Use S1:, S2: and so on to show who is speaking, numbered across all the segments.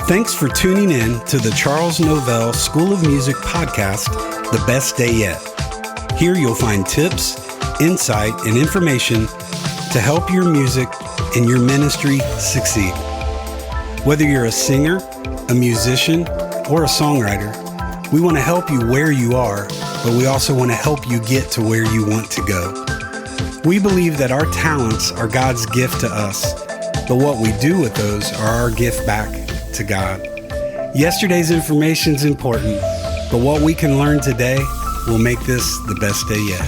S1: Thanks for tuning in to the Charles Novell School of Music podcast, The Best Day Yet. Here you'll find tips, insight, and information to help your music and your ministry succeed. Whether you're a singer, a musician, or a songwriter, we want to help you where you are, but we also want to help you get to where you want to go. We believe that our talents are God's gift to us, but what we do with those are our gift back to God. Yesterday's information is important, but what we can learn today will make this the best day yet.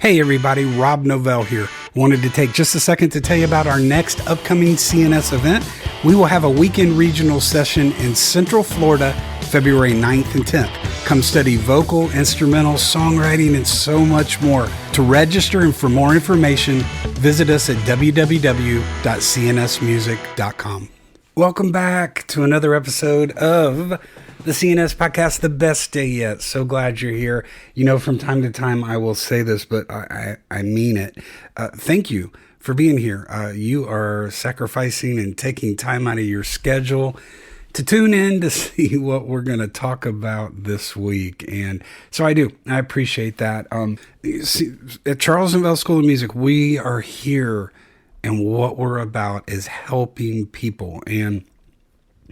S1: Hey everybody, Rob Novell here. Wanted to take just a second to tell you about our next upcoming CNS event. We will have a weekend regional session in Central Florida, February 9th and 10th. Come study vocal, instrumental, songwriting, and so much more. To register and for more information, visit us at www.cnsmusic.com. Welcome back to another episode of the CNS podcast, The Best Day Yet. So glad you're here. You know, from time to time I will say this, but I mean it. Thank you for being here. You are sacrificing and taking time out of your schedule to tune in to see what we're going to talk about this week. And so I appreciate that. At Charles Novell School of Music, we are here, and what we're about is helping people. And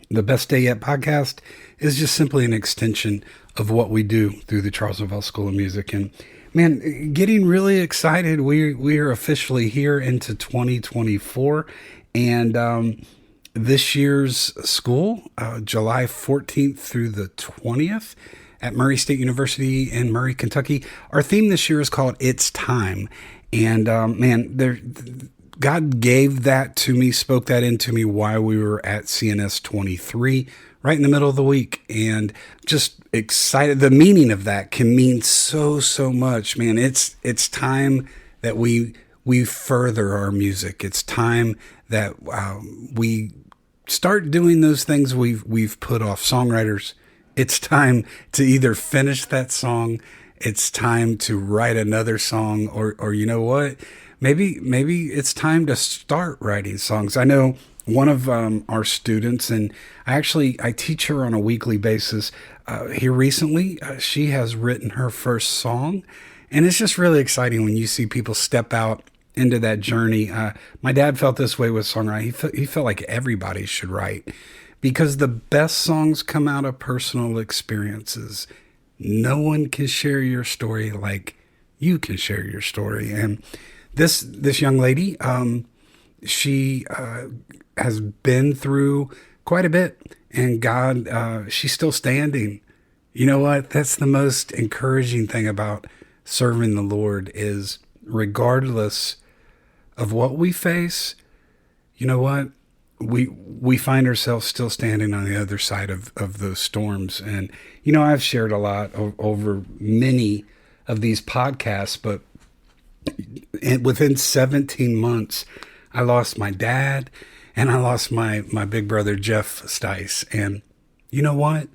S1: the Best Day Yet podcast is just simply an extension of what we do through the Charles Novell School of Music. And man, getting really excited. We are officially here into 2024. And this year's school, July 14th through the 20th at Murray State University in Murray, Kentucky. Our theme this year is called It's Time. And God gave that to me, spoke that into me while we were at CNS 23, right in the middle of the week. And just excited. The meaning of that can mean so much, man. It's time that we further our music. It's time that we start doing those things we've put off. Songwriters, it's time to either finish that song, it's time to write another song, or you know what? Maybe it's time to start writing songs. I know one of our students, and I teach her on a weekly basis. Here recently, she has written her first song, and it's just really exciting when you see people step out into that journey. My dad felt this way with songwriting. He felt like everybody should write, because the best songs come out of personal experiences. No one can share your story like you can share your story. And this young lady, she has been through quite a bit, and God, she's still standing. You know what? That's the most encouraging thing about serving the Lord is, regardless of what we face, you know what? We find ourselves still standing on the other side of those storms. And, you know, I've shared a lot over many of these podcasts, but within 17 months, I lost my dad and I lost my big brother, Jeff Stice. And you know what?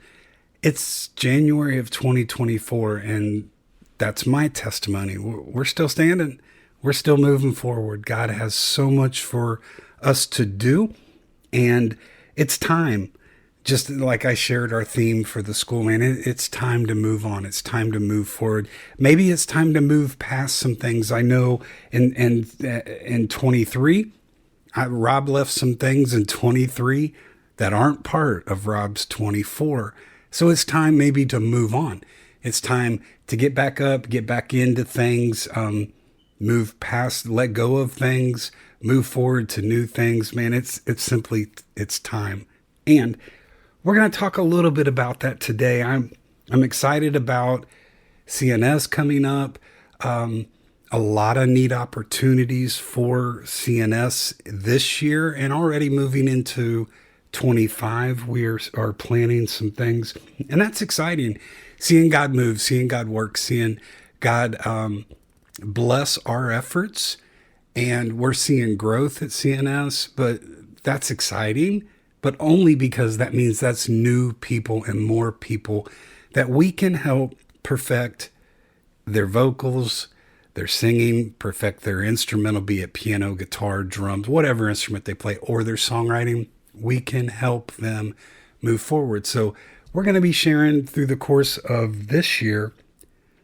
S1: It's January of 2024, and that's my testimony. We're still standing. We're still moving forward. God has so much for us to do, and it's time. Just like I shared our theme for the school, man, it's time to move on. It's time to move forward. Maybe it's time to move past some things. I know in 23, Rob left some things in 23 that aren't part of Rob's 24. So it's time maybe to move on. It's time to get back up, get back into things, move past, let go of things, move forward to new things. Man, it's time. And we're going to talk a little bit about that today. I'm excited about CNS coming up. A lot of neat opportunities for CNS this year, and already moving into 25. We are planning some things, and that's exciting. Seeing God move, seeing God work, seeing God bless our efforts, and we're seeing growth at CNS, but that's exciting, but only because that means that's new people and more people that we can help perfect their vocals, their singing, perfect their instrumental, be it piano, guitar, drums, whatever instrument they play, or their songwriting. we can help them move forward. So we're going to be sharing through the course of this year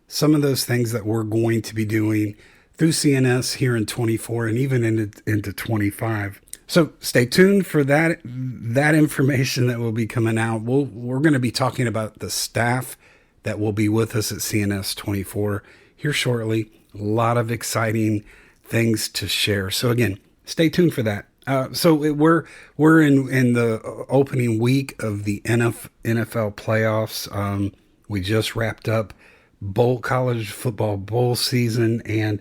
S1: some of those things that we're going to be doing through CNS here in 24 and even into 25. So stay tuned for that information that will be coming out. We're going to be talking about the staff that will be with us at CNS 24 here shortly. A lot of exciting things to share. So again, stay tuned for that. So we're in the opening week of the NFL playoffs. We just wrapped up college football bowl season, and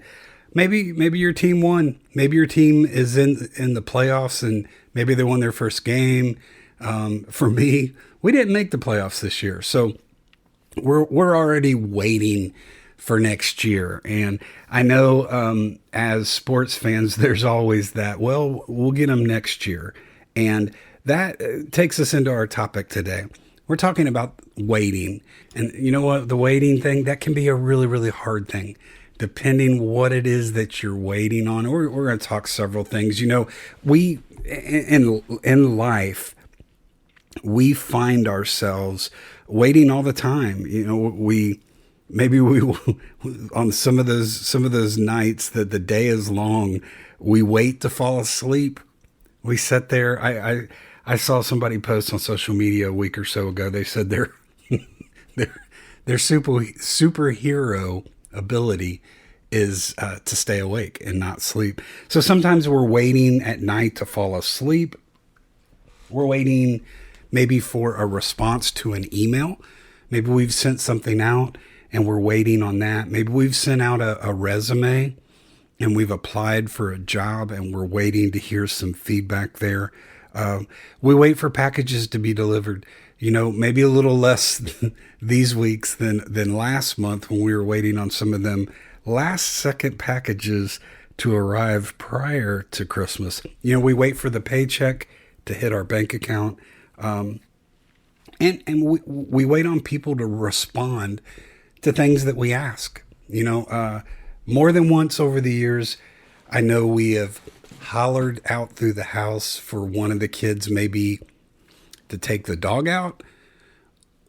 S1: maybe your team won. Maybe your team is in the playoffs, and maybe they won their first game. For me, we didn't make the playoffs this year, so we're already waiting for next year. And I know as sports fans, there's always that, well, we'll get them next year. And that takes us into our topic today. We're talking about waiting. And you know what? The waiting thing, that can be a really, really hard thing, depending what it is that you're waiting on. We're going to talk several things. You know, we, in life, we find ourselves waiting all the time. You know, maybe on some of those nights that the day is long, we wait to fall asleep. We sit there. I saw somebody post on social media a week or so ago. They said their superhero ability is to stay awake and not sleep. So sometimes we're waiting at night to fall asleep. We're waiting maybe for a response to an email. Maybe we've sent something out and we're waiting on that. Maybe we've sent out a resume and we've applied for a job and we're waiting to hear some feedback there. We wait for packages to be delivered. You know, maybe a little less these weeks than last month when we were waiting on some of them last second packages to arrive prior to Christmas. You know, we wait for the paycheck to hit our bank account. And we wait on people to respond to things that we ask. You know, more than once over the years, I know we have hollered out through the house for one of the kids maybe to take the dog out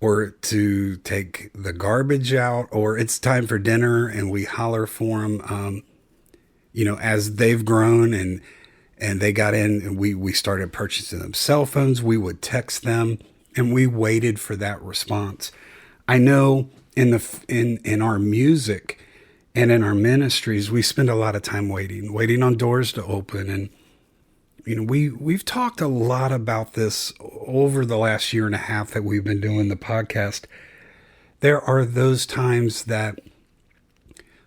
S1: or to take the garbage out, or it's time for dinner and we holler for them. You know, as they've grown and they got in and we started purchasing them cell phones, we would text them and we waited for that response. I know in our music and in our ministries, we spend a lot of time waiting on doors to open. And, you know, we've talked a lot about this over the last year and a half that we've been doing the podcast. There are those times that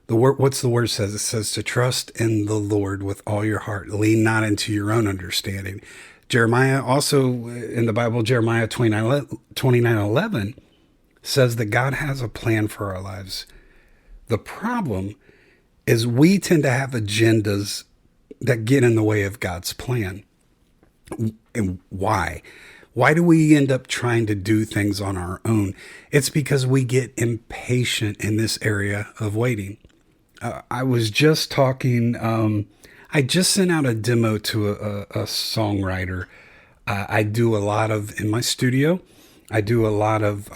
S1: what's the word says? It says to trust in the Lord with all your heart, lean not into your own understanding. Jeremiah also in the Bible, Jeremiah 29:11 says that God has a plan for our lives. The problem is we tend to have agendas that get in the way of God's plan. And why? Why do we end up trying to do things on our own? It's because we get impatient in this area of waiting. I was just talking, I just sent out a demo to a songwriter. I do a lot of, in my studio, I do a lot of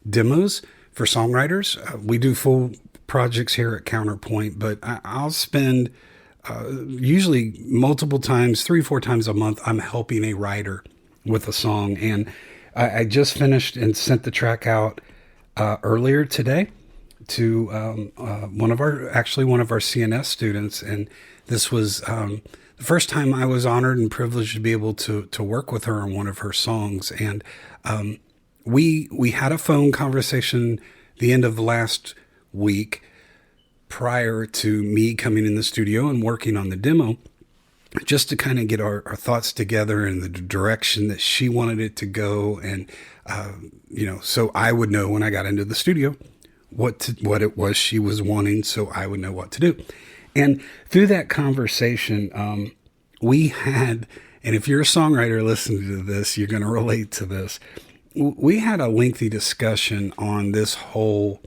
S1: demos for songwriters. We do full projects here at Counterpoint, but I'll spend usually multiple times, 3-4 times a month, I'm helping a writer with a song. And I just finished and sent the track out earlier today to one of our CNS students. And this was the first time I was honored and privileged to be able to work with her on one of her songs. And we had a phone conversation the end of last week prior to me coming in the studio and working on the demo, just to kind of get our thoughts together in the direction that she wanted it to go. And, you know, so I would know when I got into the studio what it was she was wanting, so I would know what to do. And through that conversation, we had, and if you're a songwriter listening to this, you're going to relate to this. We had a lengthy discussion on this whole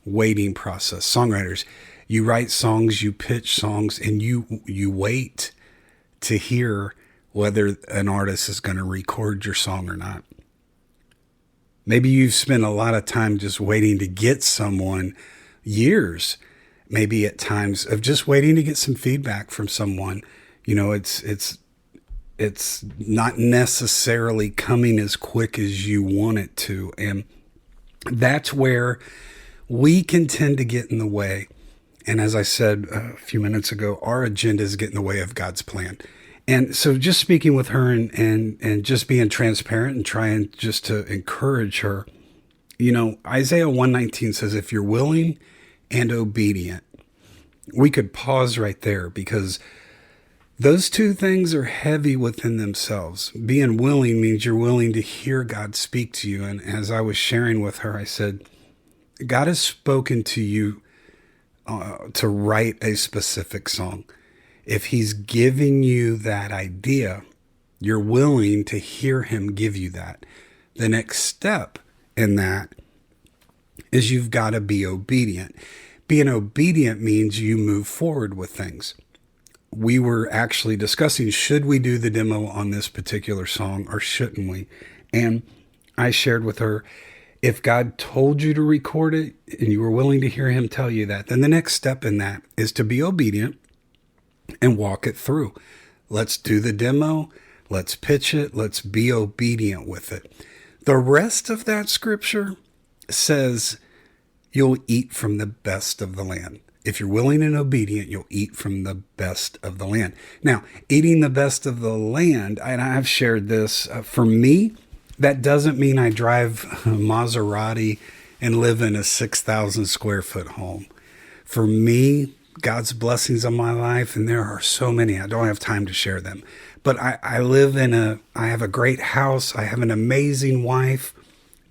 S1: waiting process. Songwriters, you write songs, you pitch songs, and you wait to hear whether an artist is going to record your song or not. Maybe you've spent a lot of time just waiting to get someone, years, maybe at times, of just waiting to get some feedback from someone. You know, it's not necessarily coming as quick as you want it to. And that's where we can tend to get in the way. And as I said a few minutes ago, our agendas get in the way of God's plan. And so just speaking with her and just being transparent and trying just to encourage her, you know, Isaiah 119 says, if you're willing and obedient, we could pause right there, because those two things are heavy within themselves. Being willing means you're willing to hear God speak to you. And as I was sharing with her, I said, God has spoken to you to write a specific song. If he's giving you that idea, you're willing to hear him give you that. The next step in that is you've got to be obedient. Being obedient means you move forward with things. We were actually discussing, should we do the demo on this particular song or shouldn't we? And I shared with her, if God told you to record it and you were willing to hear him tell you that, then the next step in that is to be obedient and walk it through. Let's do the demo. Let's pitch it. Let's be obedient with it. The rest of that scripture says you'll eat from the best of the land. If you're willing and obedient, you'll eat from the best of the land. Now, eating the best of the land, and I've shared this, for me, that doesn't mean I drive a Maserati and live in a 6,000 square foot home. For me, God's blessings on my life, and there are so many, I don't have time to share them. But I have a great house. I have an amazing wife,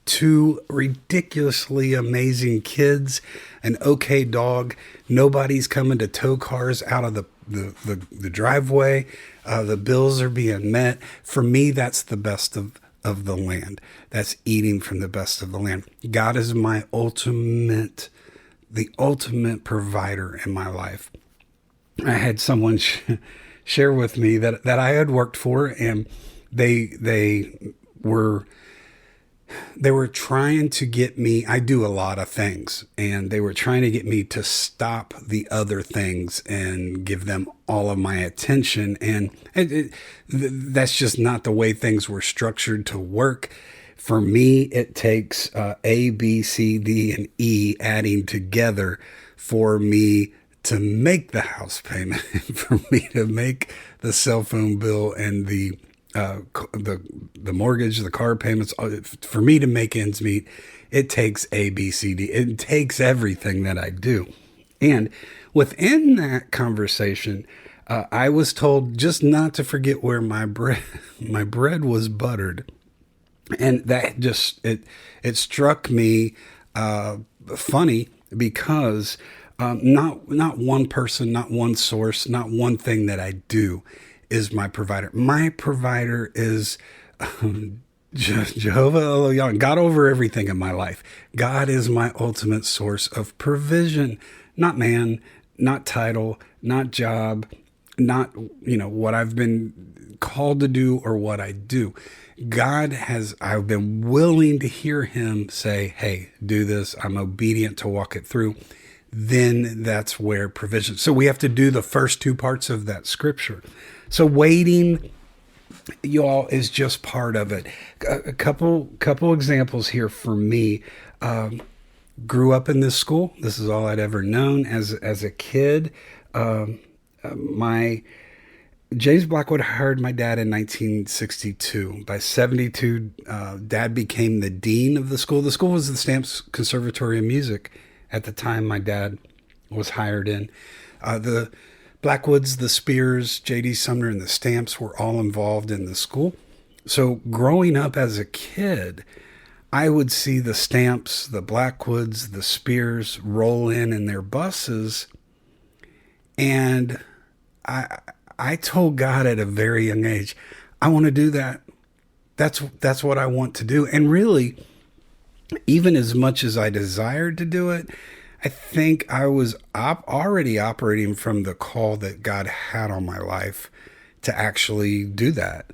S1: 2 ridiculously amazing kids, an okay dog. Nobody's coming to tow cars out of the driveway. The bills are being met. For me, that's the best of the land. That's eating from the best of the land. God is my the ultimate provider in my life. I had someone share with me that I had worked for, and they were trying to get me, I do a lot of things, and they were trying to get me to stop the other things and give them all of my attention. And that's just not the way things were structured to work. For me, it takes A, B, C, D, and E adding together for me to make the house payment, for me to make the cell phone bill and the mortgage, the car payments. For me to make ends meet, it takes A, B, C, D. It takes everything that I do. And within that conversation, I was told just not to forget where my bread was buttered. And that just, it struck me funny, because not one person, not one source, not one thing that I do is my provider. My provider is Jehovah Elohim, God over everything in my life. God is my ultimate source of provision, not man, not title, not job, not, what I've been called to do or what I do. I've been willing to hear him say, hey, do this. I'm obedient to walk it through. Then that's where provision. So we have to do the first 2 parts of that scripture. So waiting, y'all, is just part of it. A couple examples here for me. Grew up in this school. This is all I'd ever known as a kid. James Blackwood hired my dad in 1962. By 72, Dad became the dean of the school. The school was the Stamps Conservatory of Music at the time my dad was hired in. The Blackwoods, the Spears, J.D. Sumner, and the Stamps were all involved in the school. So growing up as a kid, I would see the Stamps, the Blackwoods, the Spears roll in their buses, and I told God at a very young age, I want to do that. That's what I want to do. And really, even as much as I desired to do it, I think I was already operating from the call that God had on my life to actually do that.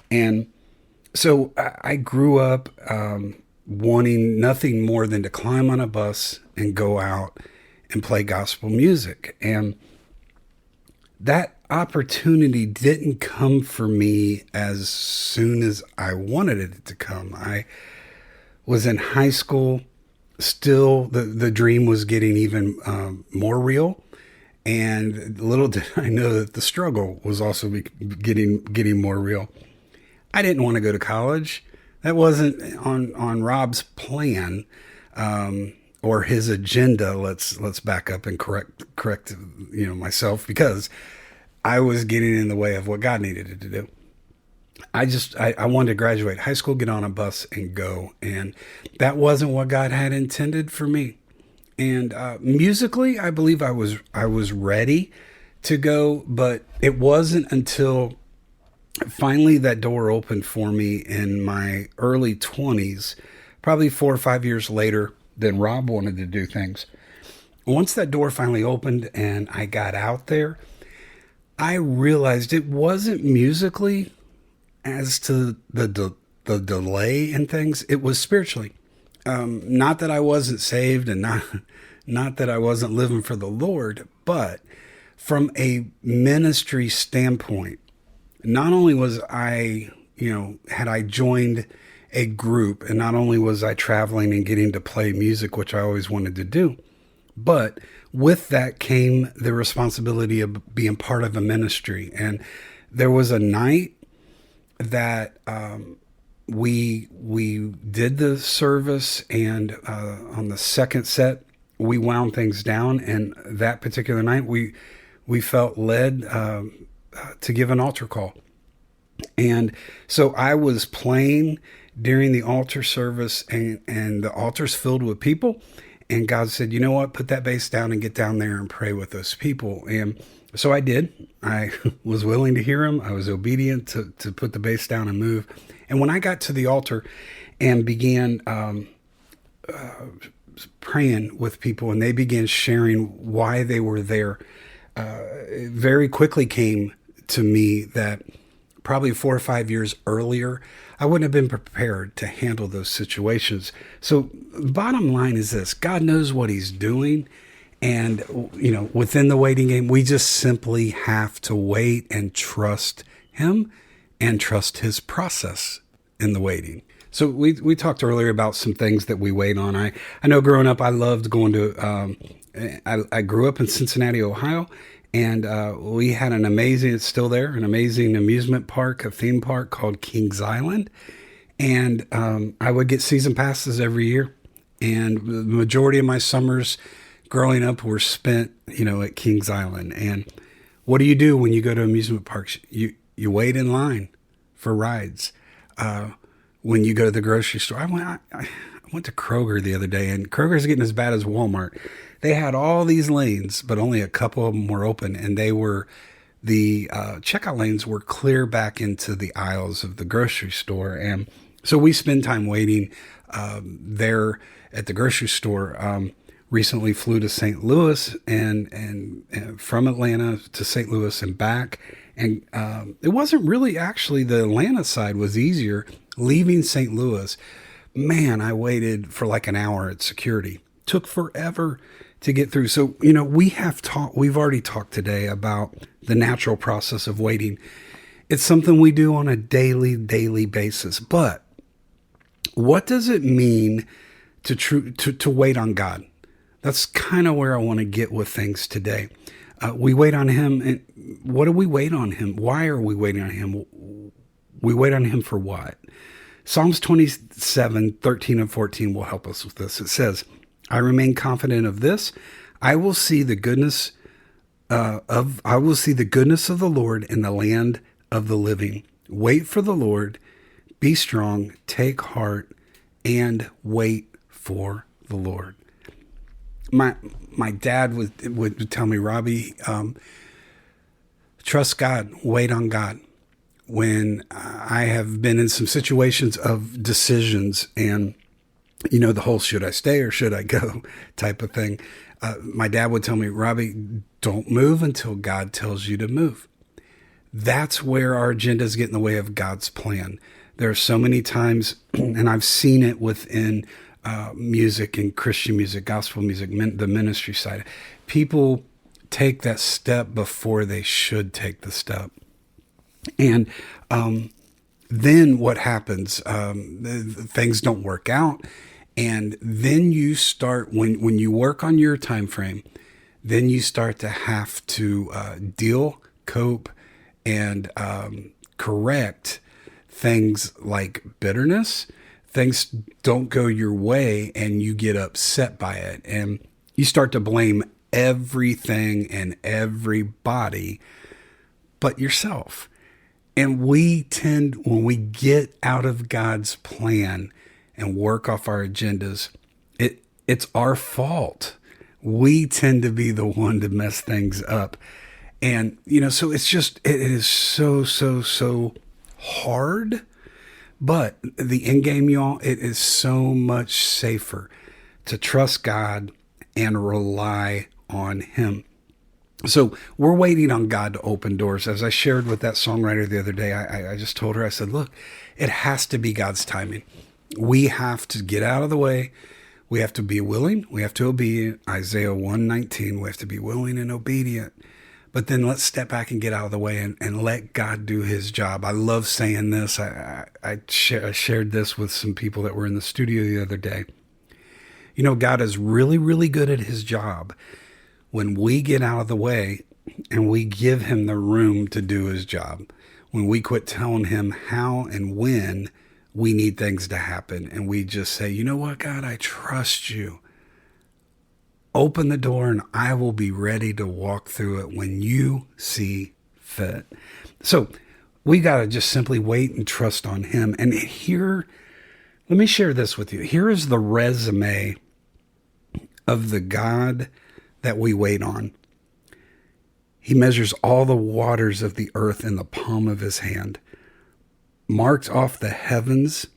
S1: And so I grew up wanting nothing more than to climb on a bus and go out and play gospel music. And that opportunity didn't come for me as soon as I wanted it to come. I was in high school. Still, the dream was getting even more real. And little did I know that the struggle was also getting more real. I didn't want to go to college. That wasn't on Rob's plan or his agenda. Let's back up and correct myself, because I was getting in the way of what God needed it to do. I wanted to graduate high school, get on a bus, and go, and that wasn't what God had intended for me. And musically, I believe I was ready to go, but it wasn't until finally that door opened for me in my early 20s, probably 4 or 5 years later than Rob wanted to do things. Once that door finally opened and I got out there, I realized it wasn't musically as to the delay and things. It was spiritually. Not that I wasn't saved, and not that I wasn't living for the Lord, but from a ministry standpoint, not only was I, had I joined a group, and not only was I traveling and getting to play music, which I always wanted to do, but with that came the responsibility of being part of a ministry. And there was a night that we did the service, and on the second set we wound things down, and that particular night we felt led to give an altar call. And so I was playing during the altar service, and the altar's filled with people, and God said, you know what, put that bass down and get down there and pray with those people. And so I did. I was willing to hear him. I was obedient to put the bass down and move. And when I got to the altar and began praying with people, and they began sharing why they were there, it very quickly came to me that probably 4 or 5 years earlier, I wouldn't have been prepared to handle those situations. So bottom line is this: God knows what he's doing. And, within the waiting game, we just simply have to wait and trust him and trust his process in the waiting. So we talked earlier about some things that we wait on. I know growing up, I loved going to, I grew up in Cincinnati, Ohio, and we had an amazing, it's still there, an amazing amusement park, a theme park called Kings Island. And I would get season passes every year. And the majority of my summers growing up were spent, at Kings Island. And what do you do when you go to amusement parks? You wait in line for rides. When you go to the grocery store, I went to Kroger the other day, and Kroger's getting as bad as Walmart. They had all these lanes, but only a couple of them were open, and the checkout lanes were clear back into the aisles of the grocery store. And so we spend time waiting there at the grocery store. Recently flew to St. Louis and from Atlanta to St. Louis and back. And it wasn't really, actually, the Atlanta side was easier. Leaving St. Louis, man, I waited for like an hour at security. Took forever to get through. So, we've already talked today about the natural process of waiting. It's something we do on a daily basis. But what does it mean to wait on God? That's kind of where I want to get with things today. We wait on him. And what do we wait on him? Why are we waiting on him? We wait on him for what? Psalms 27, 13 and 14 will help us with this. It says, I remain confident of this. I will see the goodness of the Lord in the land of the living. Wait for the Lord, be strong, take heart, and wait for the Lord. My dad would tell me, Robbie, trust God, wait on God. When I have been in some situations of decisions and, the whole should I stay or should I go type of thing, my dad would tell me, Robbie, don't move until God tells you to move. That's where our agendas get in the way of God's plan. There are so many times, and I've seen it within music and Christian music, gospel music, the ministry side. People take that step before they should take the step. And then what happens? Things don't work out. And then you start, when you work on your time frame, then you start to have to deal, cope, and correct things like bitterness. Things don't go your way and you get upset by it. And you start to blame everything and everybody but yourself. And we tend, when we get out of God's plan and work off our agendas, it's our fault. We tend to be the one to mess things up. And, so it's just, it is so hard. But the end game, y'all, it is so much safer to trust God and rely on Him. So we're waiting on God to open doors. As I shared with that songwriter the other day, I just told her, I said, look, it has to be God's timing. We have to get out of the way. We have to be willing. We have to obey Isaiah 1:19. We have to be willing and obedient. But then let's step back and get out of the way and let God do His job. I love saying this. I shared this with some people that were in the studio the other day. God is really, really good at His job when we get out of the way and we give Him the room to do His job. When we quit telling Him how and when we need things to happen, and we just say, you know what, God, I trust you. Open the door and I will be ready to walk through it when you see fit. So we got to just simply wait and trust on Him. And here, let me share this with you. Here is the resume of the God that we wait on. He measures all the waters of the earth in the palm of His hand, marks off the heavens,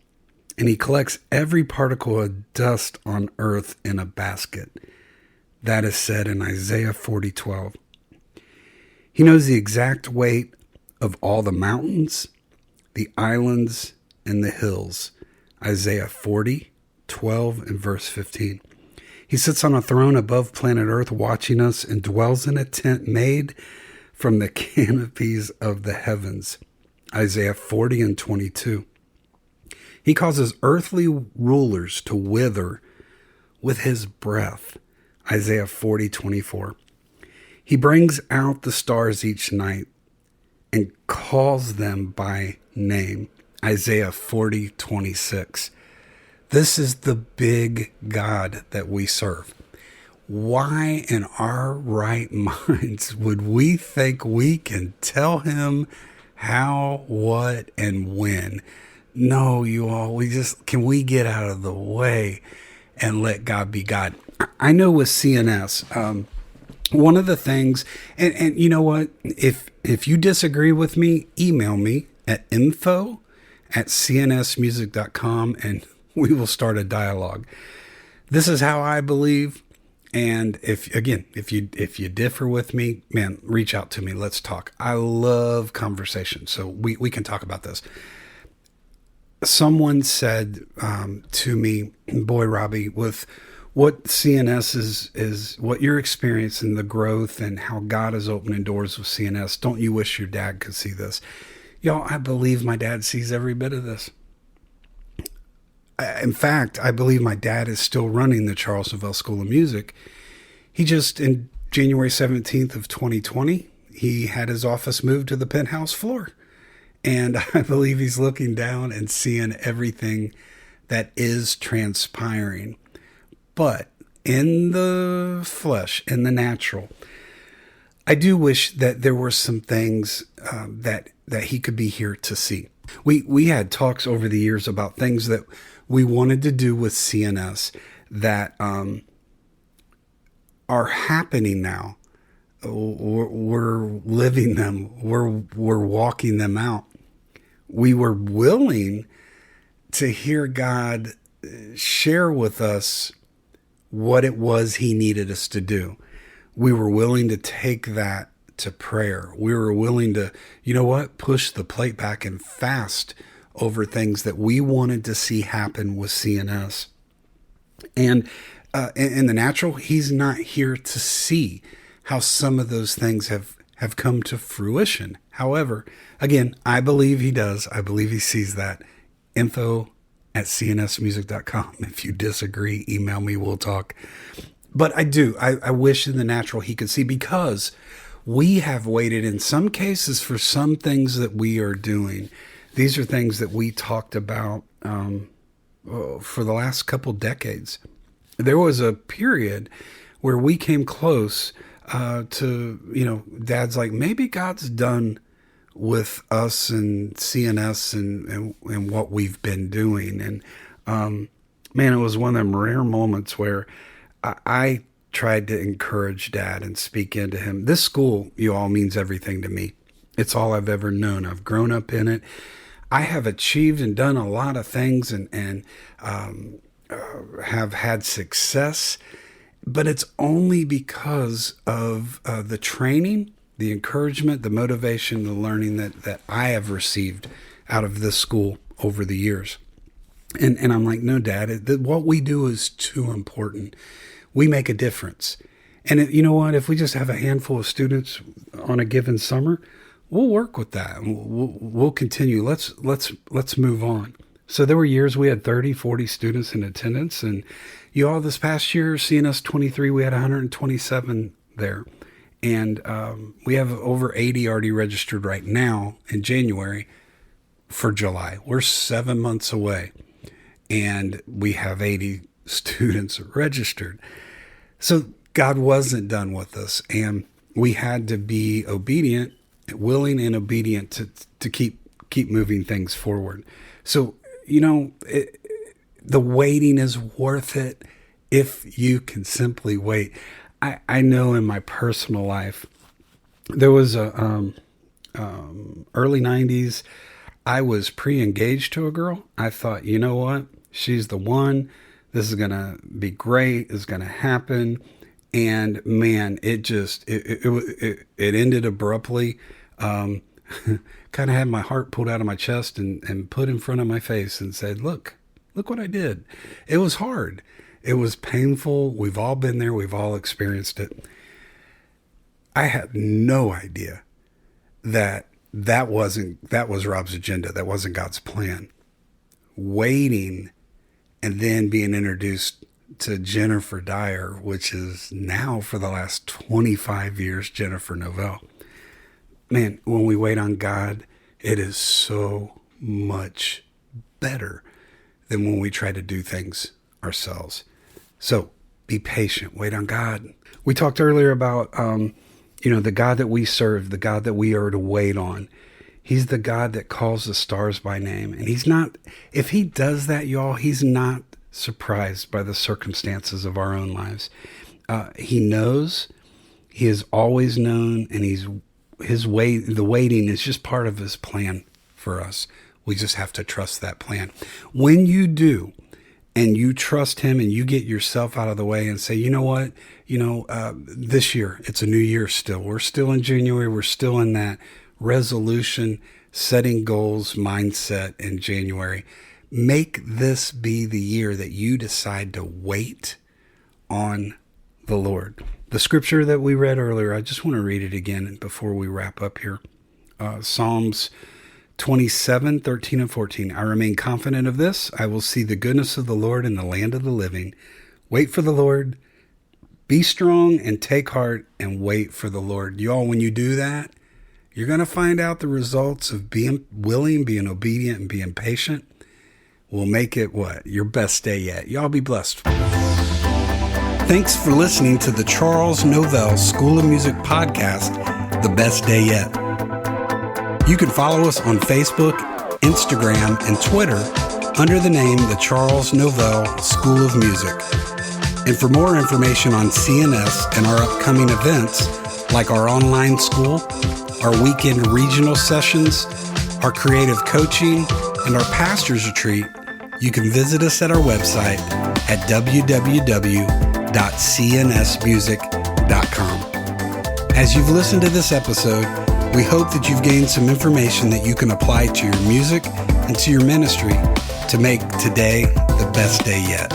S1: and He collects every particle of dust on earth in a basket. That is said in Isaiah 40:12. He knows the exact weight of all the mountains, the islands, and the hills. Isaiah 40:12 and verse 15. He sits on a throne above planet Earth watching us and dwells in a tent made from the canopies of the heavens. Isaiah 40:22. He causes earthly rulers to wither with His breath. Isaiah 40:24. He brings out the stars each night and calls them by name. Isaiah 40:26. This is the big God that we serve. Why in our right minds would we think we can tell Him how, what, and when? No, you all, can we get out of the way and let God be God? I know with CNS, one of the things, and you know what, if you disagree with me, email me at info@cnsmusic.com and we will start a dialogue. This is how I believe. And if you differ with me, man, reach out to me. Let's talk. I love conversation. So we can talk about this. Someone said to me, boy, Robbie, with what CNS is what you're experiencing, the growth and how God is opening doors with CNS. Don't you wish your dad could see this? Y'all, I believe my dad sees every bit of this. In fact, I believe my dad is still running the Charles Novell School of Music. He just, in January 17th of 2020, he had his office moved to the penthouse floor. And I believe he's looking down and seeing everything that is transpiring. But in the flesh, in the natural, I do wish that there were some things that he could be here to see. We had talks over the years about things that we wanted to do with CNS that are happening now. We're living them. We're walking them out. We were willing to hear God share with us what it was He needed us to do. We were willing to take that to prayer. We were willing to, you know what, push the plate back and fast over things that we wanted to see happen with CNS. And in the natural, he's not here to see how some of those things have come to fruition. However, again, I believe he does. I believe he sees that. info@cnsmusic.com. If you disagree, email me, we'll talk. But I wish in the natural he could see, because we have waited in some cases for some things that we are doing. These are things that we talked about for the last couple decades. There was a period where we came close to, Dad's like, maybe God's done with us and CNS and what we've been doing. And man, it was one of them rare moments where I tried to encourage Dad and speak into him. This school, you all, means everything to me. It's all I've ever known. I've grown up in it. I have achieved and done a lot of things and have had success, but it's only because of the training, the encouragement, the motivation, the learning that I have received out of this school over the years. And I'm like, no, Dad, what we do is too important. We make a difference. And you know what? If we just have a handful of students on a given summer, we'll work with that. We'll continue. Let's move on. So there were years we had 30, 40 students in attendance. And you all, this past year, CNS 23, we had 127 there. And we have over 80 already registered right now in January for July. We're 7 months away. And we have 80 students registered. So God wasn't done with us. And we had to be obedient, willing and obedient to keep moving things forward. So, the waiting is worth it if you can simply wait. I know in my personal life, there was a early 90s, I was pre-engaged to a girl. I thought, you know what? She's the one. This is going to be great. It's going to happen. And man, it ended abruptly. Kind of had my heart pulled out of my chest and put in front of my face and said, look what I did. It was hard. It was painful. We've all been there. We've all experienced it. I had no idea that was Rob's agenda. That wasn't God's plan. Waiting and then being introduced to Jennifer Dyer, which is now for the last 25 years, Jennifer Novell. Man, when we wait on God, it is so much better than when we try to do things ourselves. So be patient, wait on God. We talked earlier about, the God that we serve, the God that we are to wait on. He's the God that calls the stars by name. And he's not, if he does that, y'all, he's not surprised by the circumstances of our own lives. He knows, he has always known, and the waiting is just part of his plan for us. We just have to trust that plan. When you do, and you trust him and you get yourself out of the way and say, you know what, this year, it's a new year still. We're still in January. We're still in that resolution, setting goals mindset in January. Make this be the year that you decide to wait on the Lord. The scripture that we read earlier, I just want to read it again before we wrap up here. Psalms 27, 13 and 14. I remain confident of this. I will see the goodness of the Lord in the land of the living. Wait for the Lord. Be strong and take heart and wait for the Lord. Y'all, when you do that, you're going to find out the results of being willing, being obedient, and being patient. Will make it your best day yet. Y'all be blessed. Thanks for listening to the Charles Novell School of Music podcast, The Best Day Yet. You can follow us on Facebook, Instagram, and Twitter under the name the Charles Novell School of Music. And for more information on CNS and our upcoming events, like our online school, our weekend regional sessions, our creative coaching, and our pastor's retreat, you can visit us at our website at www.cnsmusic.com. As you've listened to this episode, we hope that you've gained some information that you can apply to your music and to your ministry to make today the best day yet.